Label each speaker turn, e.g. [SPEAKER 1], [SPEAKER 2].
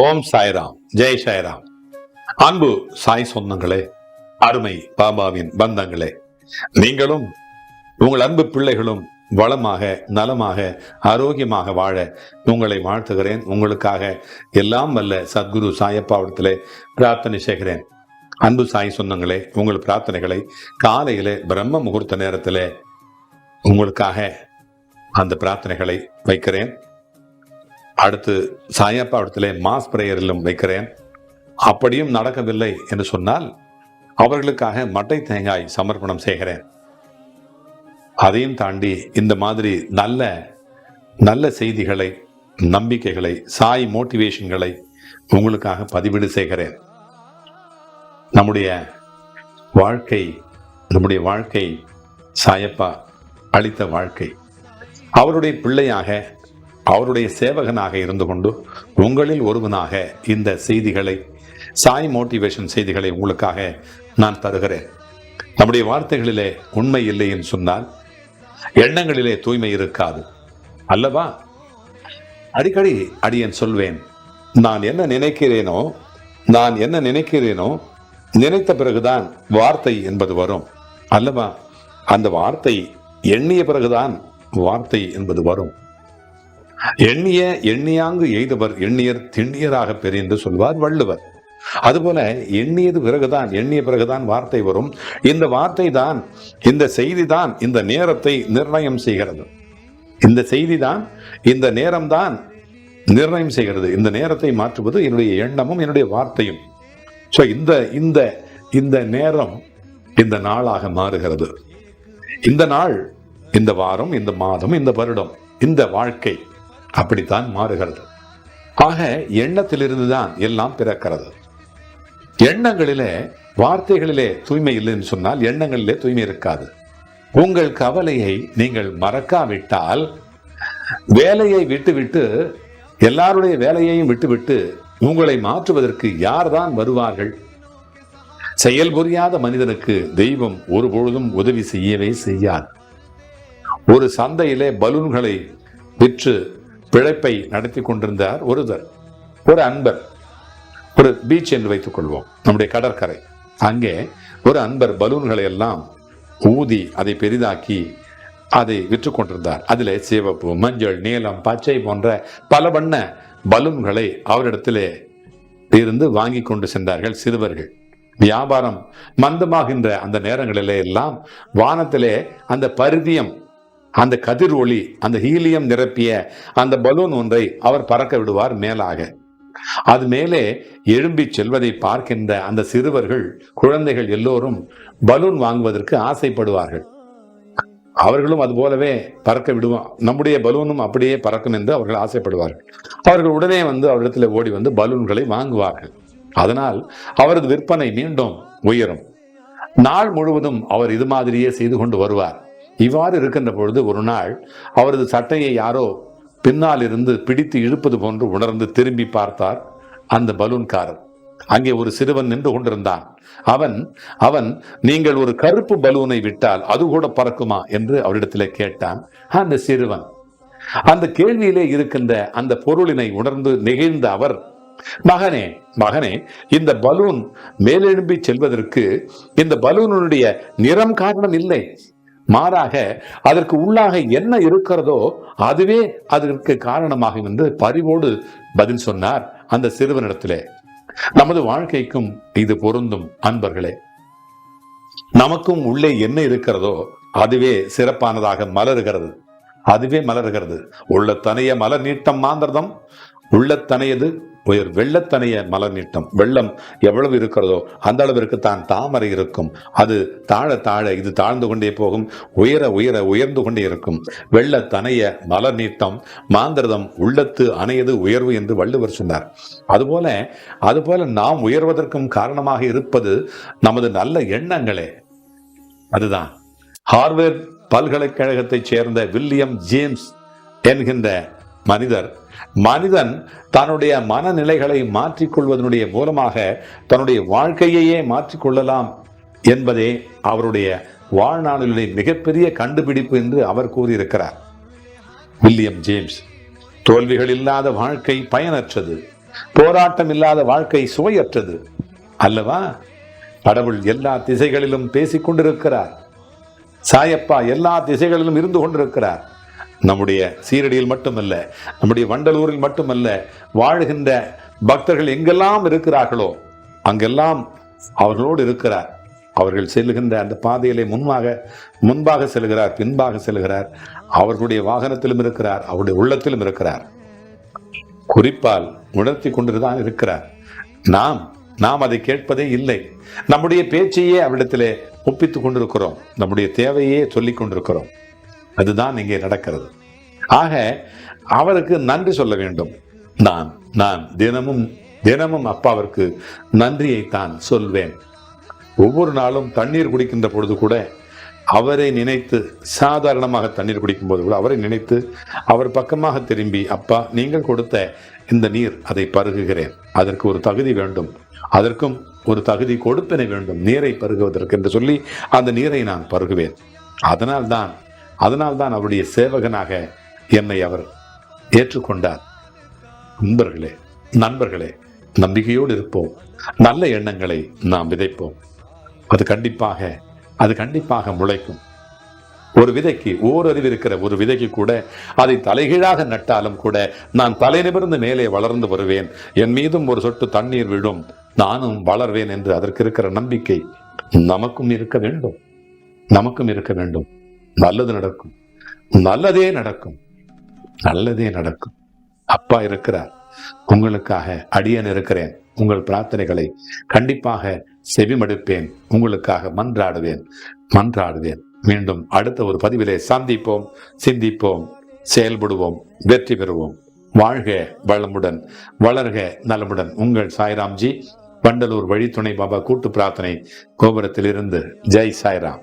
[SPEAKER 1] ஓம் சாய்ராம், ஜெய் சாய்ராம். அன்பு சாய் சொந்தங்களே, அருமை பாபாவின் பந்தங்களே, நீங்களும் உங்கள் அன்பு பிள்ளைகளும் வளமாக, நலமாக, ஆரோக்கியமாக வாழ உங்களை வாழ்த்துகிறேன். உங்களுக்காக எல்லாம் வல்ல சத்குரு சாயப்பாவிடத்திலே பிரார்த்தனை செய்கிறேன். அன்பு சாய் சொந்தங்களே, உங்கள் பிரார்த்தனைகளை காலையிலே பிரம்ம முகூர்த்த நேரத்திலே உங்களுக்காக அந்த பிரார்த்தனைகளை வைக்கிறேன். அடுத்து சாயப்பா இடத்துல மாஸ் பிரேயரிலும் வைக்கிறேன். அப்படியும் நடக்கவில்லை என்று சொன்னால் அவர்களுக்காக மட்டை தேங்காய் சமர்ப்பணம் செய்கிறேன். அதையும் தாண்டி இந்த மாதிரி நல்ல நல்ல செய்திகளை, நம்பிக்கைகளை, சாய் மோட்டிவேஷன்களை உங்களுக்காக பதிவீடு செய்கிறேன். நம்முடைய வாழ்க்கை சாயப்பா அளித்த வாழ்க்கை. அவருடைய பிள்ளையாக, அவருடைய சேவகனாக இருந்து கொண்டு உங்களில் ஒருவனாக இந்த செய்திகளை, சாய் மோட்டிவேஷன் செய்திகளை உங்களுக்காக நான் தருகிறேன். நம்முடைய வார்த்தைகளிலே உண்மை இல்லை என்று சொன்னால் எண்ணங்களிலே தூய்மை இருக்காது அல்லவா? அடிக்கடி அடியேன் சொல்வேன், நான் என்ன நினைக்கிறேனோ நினைத்த பிறகுதான் வார்த்தை என்பது வரும் அல்லவா? அந்த வார்த்தை எண்ணிய பிறகுதான் வார்த்தை என்பது வரும். எண்ணியாங்கு எய்தவர் எண்ணியர் திண்ணியராக பெறு என்று சொல்வார் வள்ளுவர். அதுபோல எண்ணிய பிறகுதான் வார்த்தை வரும். இந்த வார்த்தை தான், இந்த செய்தி தான் இந்த நேரத்தை நிர்ணயம் செய்கிறது. இந்த செய்தி தான், இந்த நேரம் தான் நிர்ணயம் செய்கிறது. இந்த நேரத்தை மாற்றுவது என்னுடைய எண்ணமும் என்னுடைய வார்த்தையும். ஸோ இந்த நேரம் இந்த நாளாக மாறுகிறது. இந்த நாள், இந்த வாரம், இந்த மாதம், இந்த வருடம், இந்த வாழ்க்கை அப்படித்தான் மாறுகிறது. ஆக எண்ணத்திலிருந்து தான் எல்லாம் பிறக்கிறது. எண்ணங்களிலே, வார்த்தைகளிலே தூய்மை இல்லைன்னு சொன்னால் எண்ணங்களிலே தூய்மை இருக்காது. உங்கள் கவலையை நீங்கள் மறக்காவிட்டால், வேலையை விட்டுவிட்டு, எல்லாருடைய வேலையையும் விட்டுவிட்டு உங்களை மாற்றுவதற்கு யார்தான் வருவார்கள்? செயல் புரியாத மனிதனுக்கு தெய்வம் ஒருபொழுதும் உதவி செய்யவே செய்யாது. ஒரு சந்தையிலே பலூன்களை விற்று பிழைப்பை நடத்தி கொண்டிருந்தார் ஒரு அன்பர். ஒரு பீச் என்று வைத்துக் கொள்வோம், நம்முடைய கடற்கரை. அங்கே ஒரு அன்பர் பலூன்களை எல்லாம் ஊதி அதை பெரிதாக்கி அதை விற்று கொண்டிருந்தார். அதிலே சிவப்பு, மஞ்சள், நீலம், பச்சை போன்ற பல வண்ண பலூன்களை அவரிடத்திலே இருந்து வாங்கி கொண்டு சென்றார்கள் சிறுவர்கள். வியாபாரம் மந்தமாகின்ற அந்த நேரங்களிலே எல்லாம் வானத்திலே அந்த பரிதியம், அந்த கதிர் ஒளி, அந்த ஹீலியம் நிரப்பிய அந்த பலூன் ஒன்றை அவர் பறக்க விடுவார் மேலாக. அது மேலே எழும்பி செல்வதை பார்க்கின்ற அந்த சிறுவர்கள், குழந்தைகள் எல்லோரும் பலூன் வாங்குவதற்கு ஆசைப்படுவார்கள். அவர்களும் அது போலவே பறக்க விடுவோம், நம்முடைய பலூனும் அப்படியே பறக்கும் என்று அவர்கள் ஆசைப்படுவார்கள். அவர்கள் உடனே அவரிடத்தில் ஓடி வந்து பலூன்களை வாங்குவார்கள். அதனால் அவரது விற்பனை மீண்டும் உயரும். நாள் முழுவதும் அவர் இது மாதிரியே செய்து கொண்டு வருவார். இவ்வாறு இருக்கின்ற பொழுது ஒரு நாள் அவரது சட்டையை யாரோ பின்னால் இருந்து பிடித்து இழுப்பது போன்று உணர்ந்து திரும்பி பார்த்தார் அந்த பலூன்காரர். அங்கே ஒரு சிறுவன் நின்று கொண்டிருந்தான். அவன் நீங்கள் ஒரு கருப்பு பலூனை விட்டால் அது கூட பறக்குமா என்று அவரிடத்திலே கேட்டான். அந்த சிறுவன் அந்த கேள்வியிலே இருக்கின்ற அந்த பொருளினை உணர்ந்து நெகிழ்ந்த அவர், மகனே, இந்த பலூன் மேலெழும்பி செல்வதற்கு இந்த பலூனுடைய நிறம் காரணம் இல்லை, மாறாக அதற்கு உள்ளாக என்ன இருக்கிறதோ அதுவே அதற்கு காரணமாகும் என்று பரிவோடு பதில் சொன்னார் அந்த சிறுவனிடத்திலே. நமது வாழ்க்கைக்கும் இது பொருந்தும் அன்பர்களே. நமக்கும் உள்ளே என்ன இருக்கிறதோ அதுவே சிறப்பானதாக மலருகிறது. உள்ளத்தனைய மலர் நீட்டம் மாந்திரதம், உள்ளத்தனையது உயர் வெள்ளத்தனைய மலர் நீட்டம். வெள்ளம் எவ்வளவு இருக்கிறதோ அந்த அளவிற்கு தான் தாமரை இருக்கும். அது தாழ தாழ இது தாழ்ந்து கொண்டே போகும், உயர்ந்து கொண்டே இருக்கும். வெள்ளத்தனைய மலர் நீட்டம் மாந்திரதம், உள்ளத்து அணையது உயர்வு என்று வள்ளுவர் சொன்னார். அதுபோல நாம் உயர்வதற்கும் காரணமாக இருப்பது நமது நல்ல எண்ணங்களே. அதுதான் ஹார்வர்ட் பல்கலைக்கழகத்தைச் சேர்ந்த வில்லியம் ஜேம்ஸ் என்கின்ற மனிதன் தன்னுடைய மனநிலைகளை மாற்றிக்கொள்வதனுடைய மூலமாக தன்னுடைய வாழ்க்கையையே மாற்றிக்கொள்ளலாம் என்பதே அவருடைய வாழ்நாளிலே மிகப்பெரிய கண்டுபிடிப்பு என்று அவர் கூறியிருக்கிறார். வில்லியம் ஜேம்ஸ், தோல்விகள் இல்லாத வாழ்க்கை பயனற்றது, போராட்டம் இல்லாத வாழ்க்கை சுவையற்றது அல்லவா? கடவுள் எல்லா திசைகளிலும் பேசிக் கொண்டிருக்கிறார். சாயப்பா எல்லா திசைகளிலும் இருந்து கொண்டிருக்கிறார். நம்முடைய சீரடியில் மட்டுமல்ல, நம்முடைய வண்டலூரில் மட்டுமல்ல, வாழ்கின்ற பக்தர்கள் எங்கெல்லாம் இருக்கிறார்களோ அங்கெல்லாம் அவர்களோடு இருக்கிறார். அவர்கள் செல்லுகின்ற அந்த பாதையிலே முன்பாக செல்கிறார், பின்பாக செல்கிறார். அவர்களுடைய வாகனத்திலும் இருக்கிறார், அவருடைய உள்ளத்திலும் இருக்கிறார். குறிப்பால் உணர்த்தி கொண்டுதான் இருக்கிறார். நாம் அதை கேட்பதே இல்லை. நம்முடைய பேச்சையே அவரிடத்திலே ஒப்பித்துக் கொண்டிருக்கிறோம். நம்முடைய தேவையே சொல்லிக் கொண்டிருக்கிறோம். அதுதான் இங்கே நடக்கிறது. ஆக அவருக்கு நன்றி சொல்ல வேண்டும். நான் தினமும் அப்பாவிற்கு நன்றியைத்தான் சொல்வேன். ஒவ்வொரு நாளும் தண்ணீர் குடிக்கின்ற பொழுது கூட அவரை நினைத்து, சாதாரணமாக தண்ணீர் குடிக்கும் போது கூட அவரை நினைத்து அவர் பக்கமாக திரும்பி, அப்பா நீங்கள் கொடுத்த இந்த நீர், அதை பருகுகிறேன். அதற்கு ஒரு தகுதி வேண்டும், அதற்கும் ஒரு தகுதி கொடுப்பன வேண்டும் நீரை பருகுவதற்கு என்று சொல்லி அந்த நீரை நான் பருகுவேன். அதனால்தான் அவருடைய சேவகனாக என்னை அவர் ஏற்றுக்கொண்டார். நண்பர்களே, நம்பிக்கையோடு இருப்போம். நல்ல எண்ணங்களை நாம் விதைப்போம். அது கண்டிப்பாக முளைக்கும். ஒரு விதைக்கு ஓரறிவு இருக்கிற ஒரு விதைக்கு கூட அதை தலைகீழாக நட்டாலும் கூட நான் தலை நிமிர்ந்து மேலே வளர்ந்து வருவேன், என் மீதும் ஒரு சொட்டு தண்ணீர் விழும், நானும் வளர்வேன் என்று அதற்கு இருக்கிற நம்பிக்கை நமக்கும் இருக்க வேண்டும். நல்லது நடக்கும், நல்லதே நடக்கும். அப்பா இருக்கிறார். உங்களுக்காக அடியேன் இருக்கிறேன். உங்கள் பிரார்த்தனைகளை கண்டிப்பாக செவிமடுப்பேன். உங்களுக்காக மன்றாடுவேன். மீண்டும் அடுத்த ஒரு பதிவிலே சந்திப்போம், சிந்திப்போம், செயல்படுவோம், வெற்றி பெறுவோம். வாழ்க வளமுடன், வளர்க நலமுடன். உங்கள் சாய்ராம்ஜி, வண்டலூர் வழித்துணை பாபா கூட்டு பிரார்த்தனை கோபுரத்தில் இருந்து. ஜெய் சாய்ராம்.